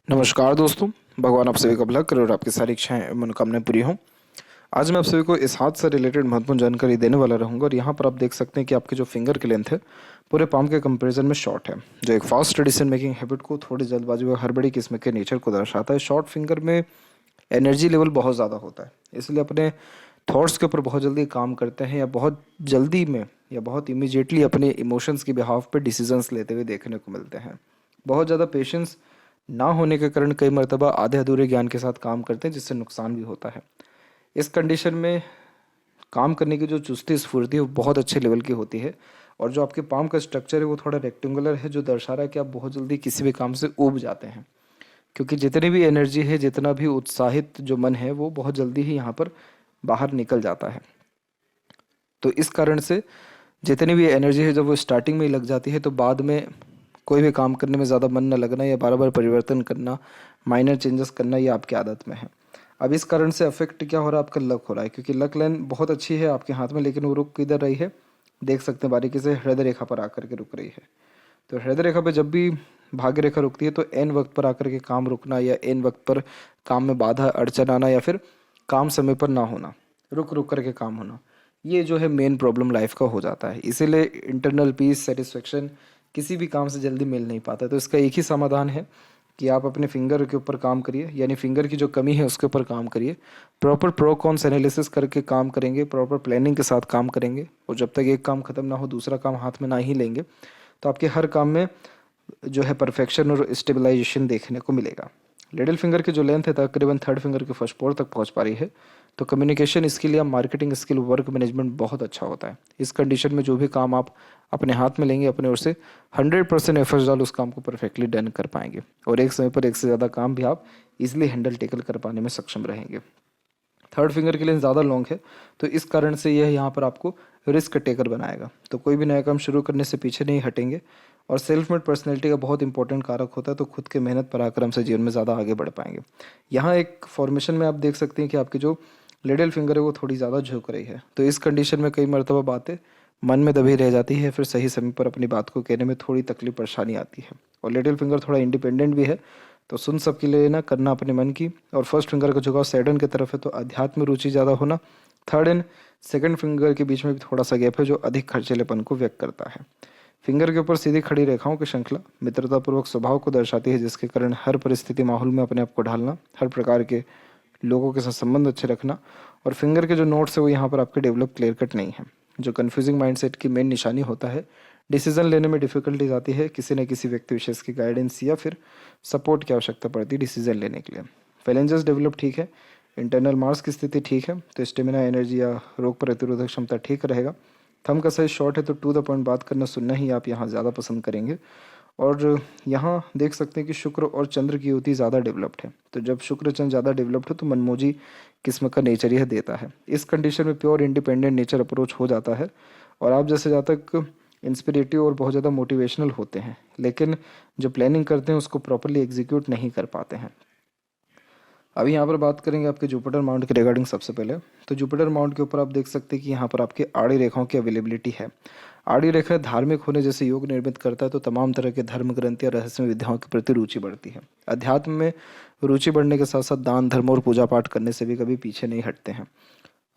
नमस्कार दोस्तों। भगवान आप सभी का भला करे और आपकी सारी इच्छाएं एवं मनोकामनाएं पूरी हों। आज मैं आप सभी को इस हाथ से रिलेटेड महत्वपूर्ण जानकारी देने वाला रहूंगा और यहाँ पर आप देख सकते हैं कि आपके जो फिंगर की लेंथ है पूरे पाम के कंपैरिजन में शॉर्ट है, जो एक फास्ट डिसीजन मेकिंग हैबिट को, थोड़ी जल्दबाजी व हड़बड़ी किस्म के नेचर को दर्शाता है। शॉर्ट फिंगर में एनर्जी लेवल बहुत ज़्यादा होता है, इसलिए अपने थॉट्स के ऊपर बहुत जल्दी काम करते हैं या बहुत जल्दी में या बहुत इमीडिएटली अपने इमोशंस की बिहाफ पे डिसीजंस लेते हुए देखने को मिलते हैं। बहुत ज़्यादा पेशेंस ना होने के कारण कई मर्तबा आधे अधूरे ज्ञान के साथ काम करते हैं, जिससे नुकसान भी होता है। इस कंडीशन में काम करने की जो चुस्ती स्फूर्ति है वो बहुत अच्छे लेवल की होती है, और जो आपके पाम का स्ट्रक्चर है वो थोड़ा रेक्टेंगुलर है, जो दर्शा रहा है कि आप बहुत जल्दी किसी भी काम से ऊब जाते हैं, क्योंकि जितनी भी एनर्जी है, जितना भी उत्साहित जो मन है वो बहुत जल्दी ही यहाँ पर बाहर निकल जाता है। तो इस कारण से जितनी भी एनर्जी है जब वो स्टार्टिंग में ही लग जाती है, तो बाद में कोई भी काम करने में ज़्यादा मन न लगना या बार बार परिवर्तन करना, माइनर चेंजेस करना, ये आपकी आदत में है। अब इस कारण से अफेक्ट क्या हो रहा है, आपका लक हो रहा है, क्योंकि लक लाइन बहुत अच्छी है आपके हाथ में, लेकिन वो रुक किधर रही है, देख सकते हैं बारीकी से हृदय रेखा पर आकर के रुक रही है। तो हृदय रेखा पे जब भी भाग्य रेखा रुकती है तो एन वक्त पर आकर के काम रुकना, या एन वक्त पर काम में बाधा अड़चन आना, या फिर काम समय पर ना होना, रुक रुक करके काम होना, ये जो है मेन प्रॉब्लम लाइफ का हो जाता है। इसीलिए इंटरनल पीस, सेटिस्फेक्शन किसी भी काम से जल्दी मिल नहीं पाता। तो इसका एक ही समाधान है कि आप अपने फिंगर के ऊपर काम करिए, यानी फिंगर की जो कमी है उसके ऊपर काम करिए। प्रॉपर प्रो कॉन्स एनालिसिस करके काम करेंगे, प्रॉपर प्लानिंग के साथ काम करेंगे, और जब तक एक काम खत्म ना हो दूसरा काम हाथ में ना ही लेंगे, तो आपके हर काम में जो है परफेक्शन और स्टेबलाइजेशन देखने को मिलेगा। लिटिल फिंगर की जो लेंथ है तकरीबन थर्ड फिंगर के फर्स्ट पोर तक पहुंच पा रही है, तो कम्युनिकेशन स्किल या मार्केटिंग स्किल, वर्क मैनेजमेंट बहुत अच्छा होता है। इस कंडीशन में जो भी काम आप अपने हाथ में लेंगे, अपने ओर से 100% एफर्ट्स डाल उस काम को परफेक्टली डन कर पाएंगे, और एक समय पर एक से ज़्यादा काम भी आप इजिली हैंडल टेकल कर पाने में सक्षम रहेंगे। थर्ड फिंगर के लिए ज़्यादा लॉन्ग है, तो इस कारण से यह यहाँ पर आपको रिस्क टेकर बनाएगा। तो कोई भी नया काम शुरू करने से पीछे नहीं हटेंगे, और सेल्फ मेड पर्सनैलिटी का बहुत इंपॉर्टेंट कारक होता है, तो खुद के मेहनत पराक्रम से जीवन में ज़्यादा आगे बढ़ पाएंगे। यहाँ एक फॉर्मेशन में आप देख सकते हैं कि आपकी जो लिटिल फिंगर है वो थोड़ी ज़्यादा झुक रही है। तो इस कंडीशन में कई मरतबा बातें मन में दबी रह जाती है, फिर सही समय पर अपनी बात को कहने में थोड़ी तकलीफ परेशानी आती है। और लिटिल फिंगर थोड़ा इंडिपेंडेंट भी है, तो सुन सबके लिए ना करना अपने मन की। और फर्स्ट फिंगर का झुकाव सैटर्न की तरफ है, तो अध्यात्म रुचि ज़्यादा होना। थर्ड एंड सेकंड फिंगर के बीच में भी थोड़ा सा गैप है, जो अधिक खर्चीलेपन को व्यक्त करता है। फिंगर के ऊपर सीधी खड़ी रेखाओं की श्रृंखला मित्रतापूर्वक स्वभाव को दर्शाती है, जिसके कारण हर परिस्थिति माहौल में अपने आप को ढालना, हर प्रकार के लोगों के साथ संबंध अच्छे रखना। और फिंगर के जो नोट्स है वो यहाँ पर आपके डेवलप क्लियर कट नहीं है, जो कन्फ्यूजिंग माइंडसेट की मेन निशानी होता है। डिसीजन लेने में डिफिकल्टीज आती है, किसी न किसी व्यक्ति विशेष की गाइडेंस या फिर सपोर्ट की आवश्यकता पड़ती है डिसीजन लेने के लिए। फैलेंजेस डेवलप ठीक है, इंटरनल मार्स की स्थिति ठीक है, तो स्टेमिना, एनर्जी या रोग प्रतिरोधक क्षमता ठीक रहेगा। थंब का साइज शॉर्ट है, तो टू द पॉइंट बात करना, सुनना ही आप यहाँ ज़्यादा पसंद करेंगे। और यहाँ देख सकते हैं कि शुक्र और चंद्र की युति ज़्यादा डेवलप्ड है, तो जब शुक्र चंद्र ज़्यादा डेवलप्ड है तो मनमोजी किस्म का नेचर यह देता है। इस कंडीशन में प्योर इंडिपेंडेंट नेचर अप्रोच हो जाता है, और आप जैसे जातक इंस्पिरेटिव और बहुत ज़्यादा मोटिवेशनल होते हैं, लेकिन जो प्लानिंग करते हैं उसको प्रॉपरली एग्जीक्यूट नहीं कर पाते हैं। अभी यहाँ पर बात करेंगे आपके जुपिटर माउंट के रिगार्डिंग। सबसे पहले तो जुपिटर माउंट के ऊपर आप देख सकते हैं कि यहाँ पर आपके आड़ी रेखाओं की अवेलेबिलिटी है। आड़ी रेखा धार्मिक होने जैसे योग निर्मित करता है, तो तमाम तरह के धर्म ग्रंथ या रहस्यमय विद्याओं के प्रति रुचि बढ़ती है। अध्यात्म में रुचि बढ़ने के साथ साथ दान, धर्म और पूजा पाठ करने से भी कभी पीछे नहीं हटते हैं।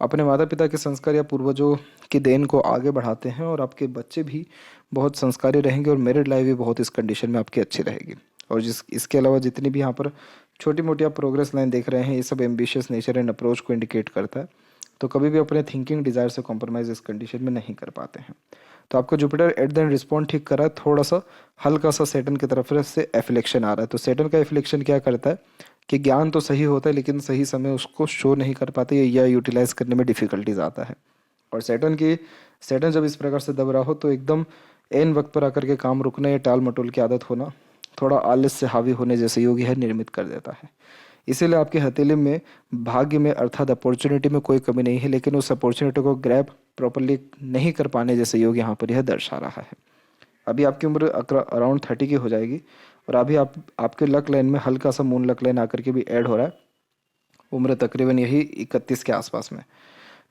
अपने माता पिता के संस्कार या पूर्वजों की देन को आगे बढ़ाते हैं, और आपके बच्चे भी बहुत संस्कारी रहेंगे, और मैरिड लाइफ भी बहुत इस कंडीशन में आपकी अच्छी रहेगी। और इसके अलावा जितनी भी यहाँ पर छोटी मोटी आप प्रोग्रेस लाइन देख रहे हैं, ये सब एम्बिशियस नेचर एंड अप्रोच को इंडिकेट करता है, तो कभी भी अपने थिंकिंग डिज़ायर से कॉम्प्रोमाइज़ इस कंडीशन में नहीं कर पाते हैं। तो आपको Jupiter at the end respond ठीक कर रहा है, थोड़ा सा हल्का सा सैटर्न की तरफ से एफ्लेक्शन आ रहा है। तो सैटर्न का एफ्लेक्शन क्या करता है कि ज्ञान तो सही होता है, लेकिन सही समय उसको शो नहीं कर पाते या यूटिलाइज करने में डिफिकल्टीज आता है। और सैटर्न जब इस प्रकार से दब रहा हो, तो एकदम एन वक्त पर आकर के काम रुकना या टाल मटोल की आदत होना, थोड़ा आलस से हावी होने जैसे योग यह निर्मित कर देता है। इसीलिए आपके हथेली में भाग्य में अर्थात अपॉर्चुनिटी में कोई कमी नहीं है, लेकिन उस अपॉर्चुनिटी को ग्रैब प्रॉपरली नहीं कर पाने जैसे योग यहाँ पर यह दर्शा रहा है। अभी आपकी उम्र अराउंड 30 की हो जाएगी, और अभी आपके लक लाइन में हल्का सा मून लक लाइन आकर के भी ऐड हो रहा है, उम्र तकरीबन यही 31 के आसपास में।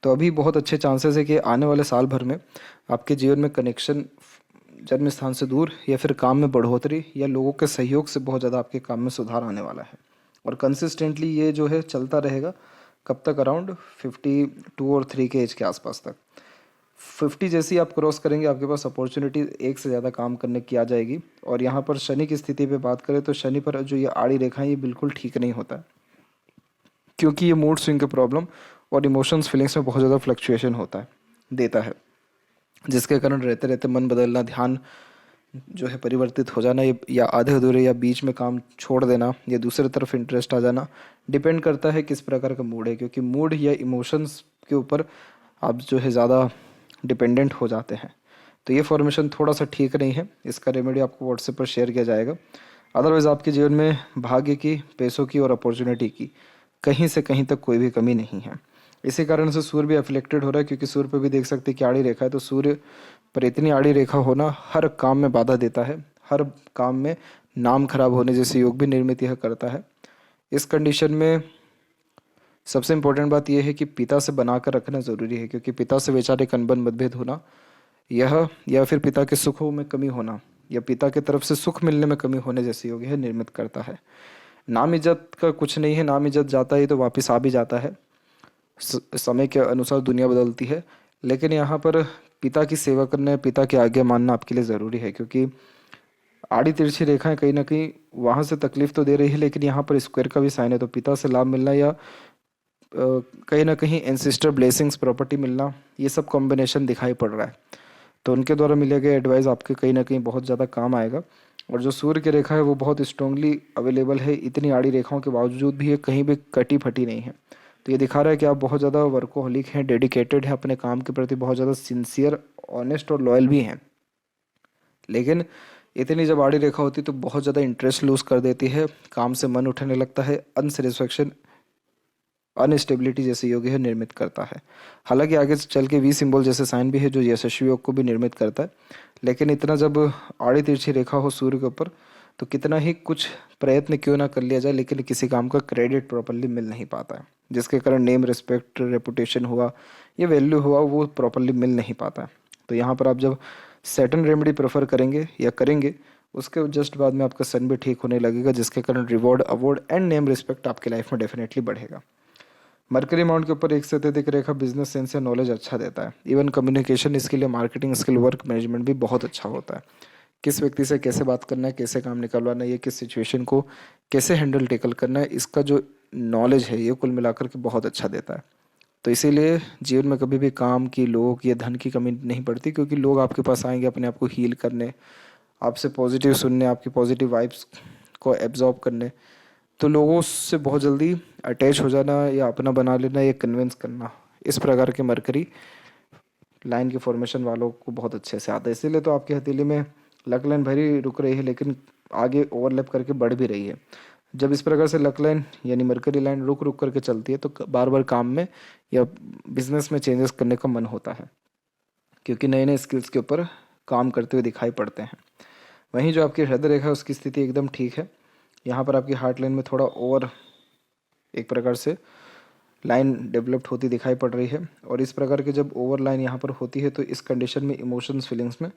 तो अभी बहुत अच्छे चांसेस है कि आने वाले साल भर में आपके जीवन में कनेक्शन जन्म स्थान से दूर या फिर काम में बढ़ोतरी या लोगों के सहयोग से बहुत ज़्यादा आपके काम में सुधार आने वाला है। और कंसिस्टेंटली ये जो है चलता रहेगा कब तक, अराउंड 52 और 3 के एज के आसपास तक। 50 जैसी आप क्रॉस करेंगे आपके पास अपॉर्चुनिटी एक से ज़्यादा काम करने की आ जाएगी। और यहाँ पर शनि की स्थिति पे बात करें तो शनि पर जो ये आड़ी रेखा है ये बिल्कुल ठीक नहीं होता है, क्योंकि ये मूड स्विंग के प्रॉब्लम और इमोशंस फीलिंग्स में बहुत ज़्यादा फ्लक्चुएशन होता है देता है, जिसके कारण रहते रहते मन बदलना, ध्यान जो है परिवर्तित हो जाना, या आधे अधूरे या बीच में काम छोड़ देना या दूसरी तरफ इंटरेस्ट आ जाना, डिपेंड करता है किस प्रकार का मूड है। क्योंकि मूड या इमोशंस के ऊपर आप जो है ज़्यादा डिपेंडेंट हो जाते हैं। तो ये फॉर्मेशन थोड़ा सा ठीक नहीं है, इसका रेमेडी आपको व्हाट्सएप पर शेयर किया जाएगा। अदरवाइज़ आपके जीवन में भाग्य की, पैसों की और अपॉर्चुनिटी की कहीं से कहीं तक कोई भी कमी नहीं है। इसी कारण से सूर्य भी अफेक्टेड हो रहा है, क्योंकि सूर्य पे भी देख सकते हैं कि आड़ी रेखा है। तो सूर्य पर इतनी आड़ी रेखा होना हर काम में बाधा देता है, हर काम में नाम खराब होने जैसे योग भी निर्मित यह करता है। इस कंडीशन में सबसे इम्पोर्टेंट बात यह है कि पिता से बनाकर रखना ज़रूरी है, क्योंकि पिता से वैचारिक अनबन मतभेद होना यह, या फिर पिता के सुखों में कमी होना या पिता की तरफ से सुख मिलने में कमी होने जैसे योग यह निर्मित करता है। नाम इज्जत का कुछ नहीं है, नाम इज्जत जाता है तो वापस आ भी जाता है, समय के अनुसार दुनिया बदलती है। लेकिन यहाँ पर पिता की सेवा करना, पिता की आज्ञा मानना आपके लिए ज़रूरी है, क्योंकि आड़ी तिरछी रेखाएं कहीं ना कहीं वहाँ से तकलीफ तो दे रही है, लेकिन यहाँ पर स्क्वायर का भी साइन है। तो पिता से लाभ मिलना या कहीं ना कहीं एंसेस्टर ब्लेसिंग्स, प्रॉपर्टी मिलना, ये सब कॉम्बिनेशन दिखाई पड़ रहा है। तो उनके द्वारा मिले गए एडवाइस आपके कहीं ना कहीं बहुत ज़्यादा काम आएगा। और जो सूर्य की रेखा है वो बहुत स्ट्रांगली अवेलेबल है, इतनी आड़ी रेखाओं के बावजूद भी ये कहीं भी कटी फटी नहीं है। तो ये दिखा रहा है कि आप बहुत ज़्यादा वर्कोहॉलिक हैं, डेडिकेटेड हैं, अपने काम के प्रति बहुत ज़्यादा सिंसियर, ऑनेस्ट और लॉयल भी हैं। लेकिन इतनी जब आड़ी रेखा होती है तो बहुत ज़्यादा इंटरेस्ट लूज कर देती है, काम से मन उठने लगता है, अनसेटिस्फैक्शन, अनस्टेबिलिटी जैसे योग है निर्मित करता है। हालांकि आगे चल के वी सिंबल जैसे साइन भी है जो यशस्वी योग को भी निर्मित करता है। लेकिन इतना जब आड़ी तिरछी रेखा हो सूर्य के ऊपर तो कितना ही कुछ प्रयत्न क्यों ना कर लिया जाए, लेकिन किसी काम का क्रेडिट प्रॉपरली मिल नहीं पाता है, जिसके कारण नेम, रिस्पेक्ट, रेपुटेशन हुआ या वैल्यू हुआ वो प्रॉपरली मिल नहीं पाता है। तो यहाँ पर आप जब सेटन रेमेडी प्रेफर करेंगे या करेंगे, उसके जस्ट बाद में आपका सन भी ठीक होने लगेगा, जिसके कारण reward, award and name respect आपकी लाइफ में डेफिनेटली बढ़ेगा। मरकरी माउंट के ऊपर एक से अत्यधिक रेखा बिजनेस सेंस या नॉलेज अच्छा देता है। इवन कम्युनिकेशन स्किल या मार्केटिंग स्किल, वर्क मैनेजमेंट भी बहुत अच्छा होता है। किस व्यक्ति से कैसे बात करना है, कैसे काम निकलवाना है, ये किस सिचुएशन को कैसे हैंडल टेकल करना है, इसका जो नॉलेज है ये कुल मिलाकर के बहुत अच्छा देता है। तो इसीलिए जीवन में कभी भी काम की, लोग या धन की कमी नहीं पड़ती, क्योंकि लोग आपके पास आएंगे अपने आप को हील करने, आपसे पॉजिटिव सुनने, आपकी पॉजिटिव वाइब्स को एब्जॉर्ब करने। तो लोगों से बहुत जल्दी अटैच हो जाना या अपना बना लेना या कन्विंस करना, इस प्रकार के मरकरी लाइन के फॉर्मेशन वालों को बहुत अच्छे से आता है। इसीलिए तो आपकी हथेली में लक लाइन भरी रुक रही है, लेकिन आगे ओवरलैप करके बढ़ भी रही है। जब इस प्रकार से लक लाइन यानी मरकरी लाइन रुक रुक करके चलती है तो बार बार काम में या बिजनेस में चेंजेस करने का मन होता है, क्योंकि नए नए स्किल्स के ऊपर काम करते हुए दिखाई पड़ते हैं। वहीं जो आपकी हृदय रेखा है उसकी स्थिति एकदम ठीक है। यहाँ पर आपकी हार्ट लाइन में थोड़ा ओवर एक प्रकार से लाइन डेवलप्ड होती दिखाई पड़ रही है। और इस प्रकार की जब ओवर लाइन यहाँ पर होती है तो इस कंडीशन में इमोशंस, फीलिंग्स में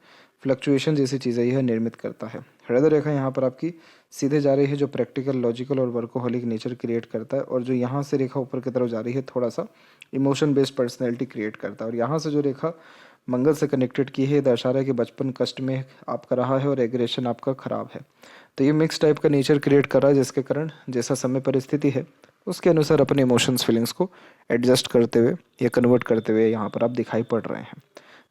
फ्लक्चुएशन जैसी चीज़ें यह निर्मित करता है। हृदय रेखा यहाँ पर आपकी सीधे जा रही है, जो प्रैक्टिकल, लॉजिकल और वर्कोहॉलिक नेचर क्रिएट करता है। और जो यहाँ से रेखा ऊपर की तरफ जा रही है थोड़ा सा इमोशन बेस्ड पर्सनैलिटी क्रिएट करता है। और यहाँ से जो रेखा मंगल से कनेक्टेड की है, दर्शा रहा है कि बचपन कष्ट में आपका रहा है और एग्रेशन आपका खराब है। तो ये मिक्स टाइप का नेचर क्रिएट कर रहा है, जिसके कारण जैसा समय परिस्थिति है उसके अनुसार अपने इमोशंस, फीलिंग्स को एडजस्ट करते हुए या कन्वर्ट करते हुए यहाँ पर आप दिखाई पड़ रहे हैं।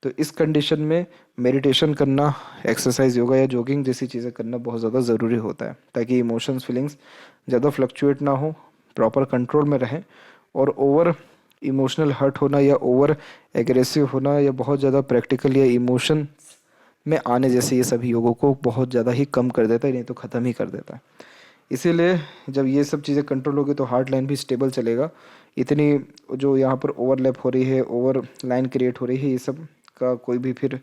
तो इस कंडीशन में मेडिटेशन करना, एक्सरसाइज, योगा या जॉगिंग जैसी चीज़ें करना बहुत ज़्यादा ज़रूरी होता है, ताकि इमोशंस, फीलिंग्स ज़्यादा फ्लक्चुएट ना हो, प्रॉपर कंट्रोल में रहें। और ओवर इमोशनल हर्ट होना या ओवर एग्रेसिव होना या बहुत ज़्यादा प्रैक्टिकल या इमोशन में आने जैसे ये सभी योगों को बहुत ज़्यादा ही कम कर देता है, नहीं तो ख़त्म ही कर देता है। इसीलिए जब ये सब चीज़ें कंट्रोल होगी तो हार्ट लाइन भी स्टेबल चलेगा। इतनी जो यहाँ पर ओवरलैप हो रही है, ओवर लाइन क्रिएट हो रही है, ये सब का कोई भी फिर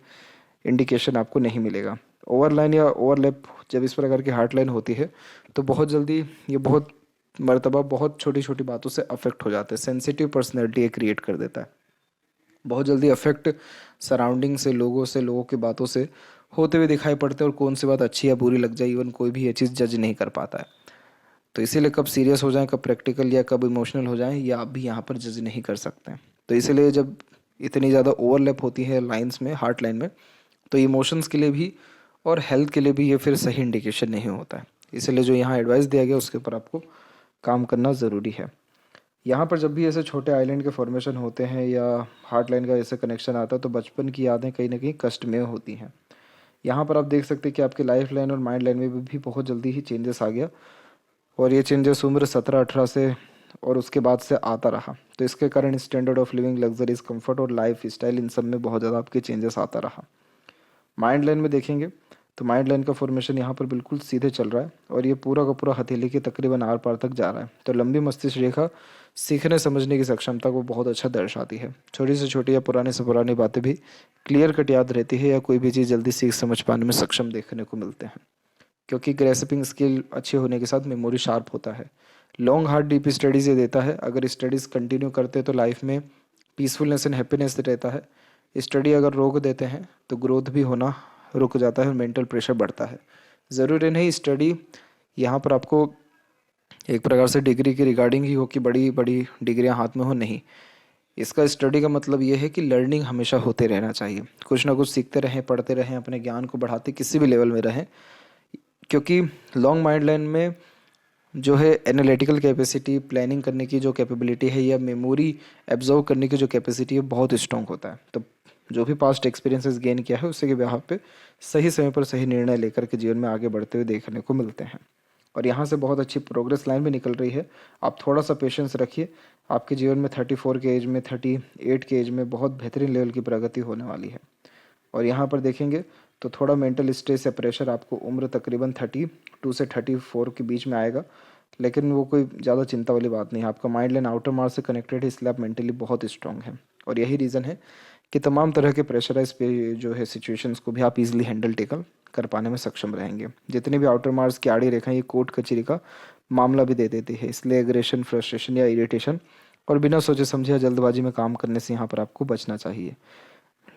इंडिकेशन आपको नहीं मिलेगा। ओवर लाइन या ओवरलैप जब इस प्रकार की हार्ट लाइन होती है तो बहुत जल्दी ये बहुत मर्तबा बहुत छोटी छोटी बातों से अफेक्ट हो जाते हैं। सेंसिटिव पर्सनैलिटी ये क्रिएट कर देता है, बहुत जल्दी अफेक्ट सराउंडिंग से, लोगों की बातों से होते हुए दिखाई पड़ते हैं और कौन सी बात अच्छी या बुरी लग जाए इवन कोई भी ये चीज़ जज नहीं कर पाता है। तो इसीलिए कब सीरियस हो जाएं, कब प्रैक्टिकल या कब इमोशनल हो जाएं, ये आप भी यहाँ पर जज नहीं कर सकते हैं। तो इसीलिए जब इतनी ज़्यादा ओवरलैप होती है लाइंस में, हार्ट लाइन में, तो इमोशंस के लिए भी और हेल्थ के लिए भी ये फिर सही इंडिकेशन नहीं होता है। इसलिए जो यहाँ एडवाइस दिया गया उसके ऊपर आपको काम करना ज़रूरी है। यहाँ पर जब भी ऐसे छोटे आइलैंड के फॉर्मेशन होते हैं या हार्ट लाइन का ऐसे कनेक्शन आता है तो बचपन की यादें कहीं ना कहीं कष्टमय होती हैं। यहाँ पर आप देख सकते हैं कि आपकी लाइफ लाइन और माइंड लाइन में भी बहुत जल्दी ही चेंजेस आ गया और ये चेंजेस उम्र 17-18 से और उसके बाद से आता रहा। तो इसके कारण standard of living, luxuries, comfort और लाइफ स्टाइल, इन सब में बहुत ज़्यादा आपके चेंजेस आता रहा। माइंड लाइन में देखेंगे तो माइंड लाइन का फॉर्मेशन यहाँ पर बिल्कुल सीधे चल रहा है और ये पूरा का पूरा हथेली के तकरीबन आर पार तक जा रहा है। तो लंबी मस्तिष्क रेखा सीखने समझने की सक्षमता को बहुत अच्छा दर्शाती है। छोटी से छोटी या पुराने से पुरानी बातें भी क्लियर कट याद रहती है या कोई भी चीज़ जल्दी सीख समझ पाने में सक्षम देखने को मिलते हैं, क्योंकि ग्रेस्पिंग स्किल अच्छी होने के साथ मेमोरी शार्प होता है। लॉन्ग हार्ड डीप स्टडीज़ ये देता है। अगर स्टडीज़ कंटिन्यू करते हैं तो लाइफ में पीसफुलनेस एंड हैप्पीनेस रहता है। स्टडी अगर रोक देते हैं तो ग्रोथ भी होना रुक जाता है और मेंटल प्रेशर बढ़ता है। ज़रूरी नहीं स्टडी यहाँ पर आपको एक प्रकार से डिग्री के रिगार्डिंग ही हो कि बड़ी बड़ी डिग्रियाँ हाथ में हो, नहीं। इसका स्टडी का मतलब ये है कि लर्निंग हमेशा होते रहना चाहिए, कुछ ना कुछ सीखते रहें, पढ़ते रहें, अपने ज्ञान को बढ़ाते किसी भी लेवल में रहें। क्योंकि लॉन्ग माइंड लाइन में जो है एनालिटिकल कैपेसिटी, प्लानिंग करने की जो कैपेबिलिटी है या मेमोरी एब्जॉर्व करने की जो कैपेसिटी है बहुत स्ट्रॉन्ग होता है। तो जो भी पास्ट एक्सपीरियंसेस गेन किया है उसके बिहाफ पे सही समय पर सही निर्णय लेकर के जीवन में आगे बढ़ते हुए देखने को मिलते हैं। और यहाँ से बहुत अच्छी प्रोग्रेस लाइन भी निकल रही है। आप थोड़ा सा पेशेंस रखिए, आपके जीवन में 34 के एज में, 38 के एज में बहुत बेहतरीन लेवल की प्रगति होने वाली है। और यहाँ पर देखेंगे तो थोड़ा मेंटल स्ट्रेस या प्रेशर आपको उम्र तकरीबन 32 से 34 के बीच में आएगा, लेकिन वो कोई ज़्यादा चिंता वाली बात नहीं है। आपका माइंड लाइन आउटर मार्स से कनेक्टेड है, इसलिए आप मेंटली बहुत स्ट्रांग हैं। और यही रीज़न है कि तमाम तरह के प्रेशराइज पे जो है सिचुएशंस को भी आप इजीली हैंडल टेकल कर पाने में सक्षम रहेंगे। जितने भी आउटर मार्स की आड़ी रेखा ये कोर्ट कचहरी का मामला भी दे देती है, इसलिए एग्रेशन, फ्रस्ट्रेशन या इरिटेशन और बिना सोचे समझे या जल्दबाजी में काम करने से यहाँ पर आपको बचना चाहिए।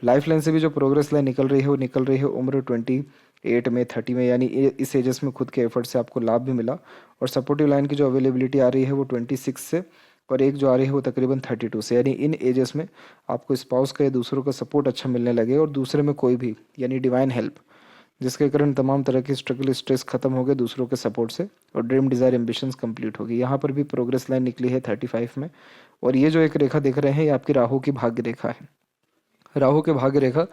लाइफ लाइन से भी जो प्रोग्रेस लाइन निकल रही है वो निकल रही है उम्र 28 में, 30 में, यानी इस एजेस में खुद के एफर्ट से आपको लाभ भी मिला। और सपोर्टिव लाइन की जो अवेलेबिलिटी आ रही है वो 26 से और एक जो आ रही है वो तकरीबन 32 से, यानी इन एजेस में आपको स्पाउस का या दूसरों का सपोर्ट अच्छा मिलने लगे और दूसरे में कोई भी यानी डिवाइन हेल्प, जिसके कारण तमाम तरह की स्ट्रगल, स्ट्रेस खत्म हो गए दूसरों के सपोर्ट से और ड्रीम, डिज़ायर, एम्बिशंस कंप्लीट होगी। यहाँ पर भी प्रोग्रेस लाइन निकली है 35 में। और ये जो एक रेखा देख रहे हैं ये आपकी राहु की भाग्य रेखा है। राहु के भाग्य रेखा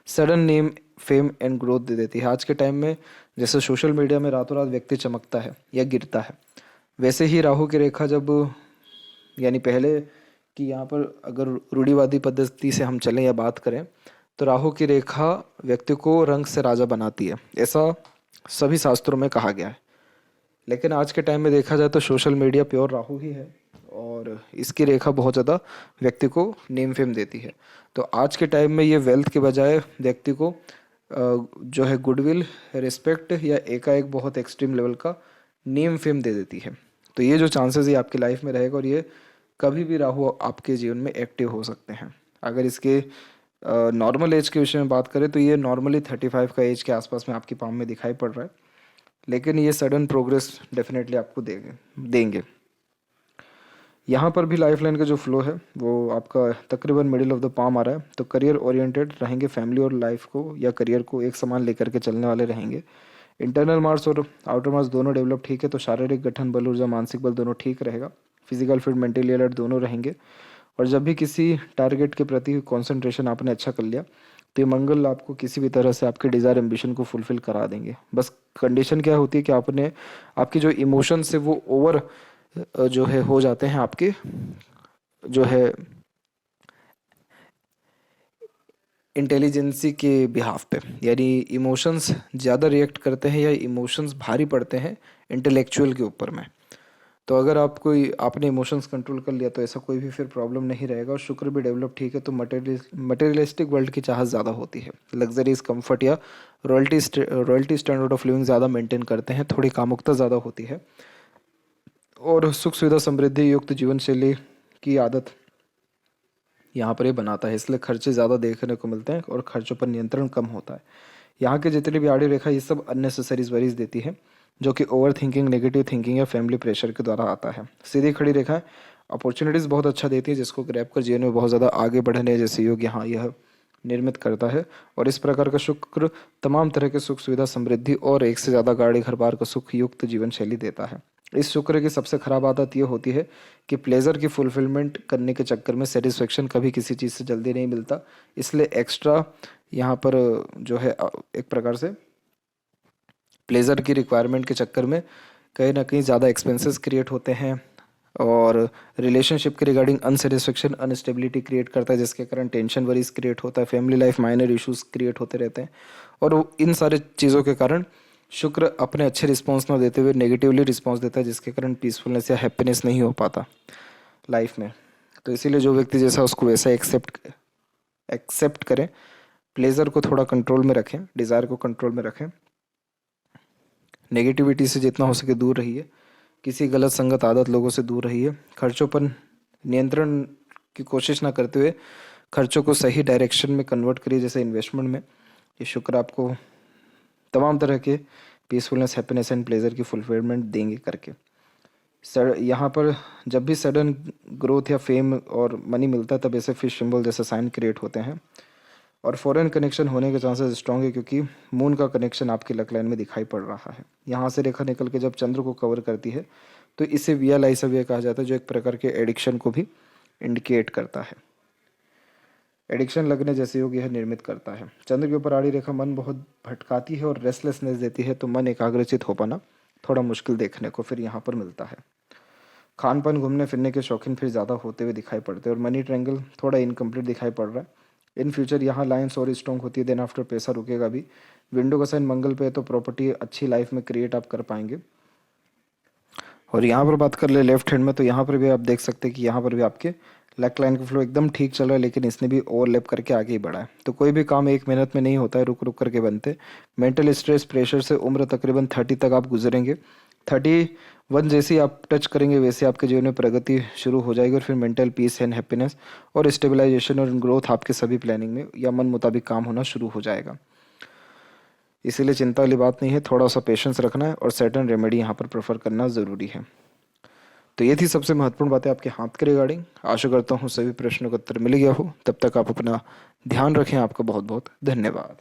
sudden name, fame and growth दे देती है। आज के टाइम में जैसे सोशल मीडिया में रातों रात व्यक्ति चमकता है या गिरता है, वैसे ही राहु की रेखा जब यानी पहले कि यहाँ पर अगर रूढ़िवादी पद्धति से हम चलें या बात करें तो राहु की रेखा व्यक्ति को रंग से राजा बनाती है, ऐसा सभी शास्त्रों में कहा गया है। लेकिन आज के टाइम में देखा जाए तो सोशल मीडिया प्योर राहु ही है और इसकी रेखा बहुत ज़्यादा व्यक्ति को नेम फेम देती है। तो आज के टाइम में ये वेल्थ के बजाय व्यक्ति को जो है गुडविल, रिस्पेक्ट या एकाएक बहुत एक्सट्रीम लेवल का नेम फेम दे देती है। तो ये जो चांसेस है आपकी लाइफ में रहेगा और ये कभी भी राहु आपके जीवन में एक्टिव हो सकते हैं। अगर इसके नॉर्मल एज के विषय में बात करें तो ये नॉर्मली 35 का एज के आसपास में आपकी पाम में दिखाई पड़ रहा है, लेकिन ये सडन प्रोग्रेस डेफिनेटली आपको देंगे। यहाँ पर भी लाइफ लाइन का जो फ्लो है वो आपका तकरीबन मिडिल ऑफ द पाम आ रहा है। तो करियर ओरिएंटेड रहेंगे, फैमिली और लाइफ को या करियर को एक समान लेकर के चलने वाले रहेंगे। इंटरनल मार्स और आउटर मार्स दोनों डेवलप ठीक है, तो शारीरिक गठन, बल, ऊर्जा, मानसिक बल दोनों ठीक रहेगा। फिजिकल फिट, मेंटली अलर्ट दोनों रहेंगे। और जब भी किसी टारगेट के प्रति कॉन्सेंट्रेशन आपने अच्छा कर लिया तो ये मंगल आपको किसी भी तरह से आपके डिज़ायर, एम्बिशन को फुलफिल करा देंगे। बस कंडीशन क्या होती है कि आपने आपकी जो इमोशंस है वो ओवर जो है हो जाते हैं आपके जो है इंटेलिजेंसी के बिहाफ पे, यानी इमोशंस ज़्यादा रिएक्ट करते हैं या इमोशंस भारी पड़ते हैं इंटेलेक्चुअल के ऊपर में। तो अगर आपने इमोशंस कंट्रोल कर लिया तो ऐसा कोई भी फिर प्रॉब्लम नहीं रहेगा। और शुक्र भी डेवलप ठीक है तो मटेरियलिस्टिक वर्ल्ड की चाहत ज़्यादा होती है। लग्जरीज, कंफर्ट या रॉयल्टी स्टैंडर्ड ऑफ लिविंग ज़्यादा मेंटेन करते हैं, थोड़ी कामुकता ज़्यादा होती है और सुख सुविधा समृद्धि युक्त जीवन शैली की आदत यहाँ पर ये बनाता है, इसलिए खर्चे ज़्यादा देखने को मिलते हैं और खर्चों पर नियंत्रण कम होता है। यहाँ के जितनी भी आड़ी रेखा ये सब अननेसेसरीज वरीज देती है, जो कि ओवर थिंकिंग, नेगेटिव थिंकिंग या फैमिली प्रेशर के द्वारा आता है। सीधी खड़ी रेखा अपॉर्चुनिटीज़ बहुत अच्छा देती है, जिसको ग्रैब कर जीवन में बहुत ज़्यादा आगे बढ़ने जैसे योग यहाँ यह निर्मित करता है। और इस प्रकार का शुक्र तमाम तरह के सुख सुविधा, समृद्धि और एक से ज़्यादा गाड़ी घर बार का सुख युक्त जीवन शैली देता है। इस शुक्र की सबसे खराब आदत ये होती है कि प्लेजर की फुलफिलमेंट करने के चक्कर में सेटिस्फेक्शन कभी किसी चीज़ से जल्दी नहीं मिलता, इसलिए एक्स्ट्रा यहाँ पर जो है एक प्रकार से प्लेजर की रिक्वायरमेंट के चक्कर में कहीं ना कहीं ज़्यादा एक्सपेंसेस क्रिएट होते हैं, और रिलेशनशिप के रिगार्डिंग अनसेटिस्फेक्शन, अनस्टेबिलिटी क्रिएट करता है, जिसके कारण टेंशन वरीज क्रिएट होता है, family life minor issues create होते रहते हैं। और इन सारे चीज़ों के कारण शुक्र अपने अच्छे रिस्पॉन्स ना देते हुए नेगेटिवली रिस्पॉन्स देता है, जिसके कारण पीसफुलनेस या हैप्पीनेस नहीं हो पाता लाइफ में। तो इसीलिए जो व्यक्ति जैसा उसको वैसा एक्सेप्ट करें, प्लेजर को थोड़ा कंट्रोल में रखें, डिज़ायर को कंट्रोल में रखें, नेगेटिविटी से जितना हो सके दूर रहिए, किसी गलत संगत आदत लोगों से दूर रहिए, खर्चों पर नियंत्रण की कोशिश ना करते हुए खर्चों को सही डायरेक्शन में कन्वर्ट करिए, जैसे इन्वेस्टमेंट में। ये शुक्र आपको तमाम तरह के पीसफुलनेस, हैप्पीनेस एंड प्लेजर की फुलफिलमेंट देंगे करके। सर यहाँ पर जब भी सडन ग्रोथ या फेम और मनी मिलता है तब ऐसे फिश सिंबल जैसे साइन क्रिएट होते हैं, और फॉरेन कनेक्शन होने के चांसेस स्ट्रॉन्ग है, क्योंकि मून का कनेक्शन आपकी लक लाइन में दिखाई पड़ रहा है। यहाँ से रेखा निकल के जब चंद्र को कवर करती है तो इसे विया लाइसविया कहा जाता है, जो एक प्रकार के एडिक्शन को भी इंडिकेट करता है। एडिक्शन लगने जैसे योग यह निर्मित करता है। चंद्र के ऊपर आड़ी रेखा मन बहुत भटकाती है और रेस्टलेसनेस देती है, तो मन एकाग्रचित हो पाना थोड़ा मुश्किल देखने को फिर यहाँ पर मिलता है। खान पान, घूमने फिरने के शौकीन फिर ज़्यादा होते हुए दिखाई पड़ते हैं, और मनी ट्रैंगल थोड़ा इनकम्प्लीट दिखाई पड़ रहा है। इन फ्यूचर यहाँ लाइन्स और स्ट्रॉन्ग होती है, देन आफ्टर पैसा रुकेगा भी। विंडो का साइन मंगल पे है, तो प्रॉपर्टी अच्छी लाइफ में क्रिएट आप कर पाएंगे। और यहाँ पर बात कर ले लेफ्ट हैंड में, तो यहाँ पर भी आप देख सकते हैं कि यहाँ पर भी आपके लक लाइन का फ्लो एकदम ठीक चल रहा है, लेकिन इसने भी ओवरलैप करके आगे ही बढ़ा है। तो कोई भी काम एक मेहनत में नहीं होता है, रुक रुक करके बनते। मेंटल स्ट्रेस, प्रेशर से उम्र तकरीबन 30 तक आप गुजरेंगे। 31 जैसे आप टच करेंगे वैसे आपके जीवन में प्रगति शुरू हो जाएगी, और फिर मेंटल पीस एंड हैप्पीनेस और स्टेबलाइजेशन और ग्रोथ आपके सभी प्लानिंग में या मन मुताबिक काम होना शुरू हो जाएगा। इसीलिए चिंता वाली बात नहीं है, थोड़ा सा पेशेंस रखना है और सर्टेन रेमेडी यहाँ पर प्रेफर करना ज़रूरी है। तो ये थी सबसे महत्वपूर्ण बातें आपके हाथ के रिगार्डिंग। आशा करता हूँ सभी प्रश्नों का उत्तर मिल गया हो। तब तक आप अपना ध्यान रखें। आपका बहुत बहुत धन्यवाद।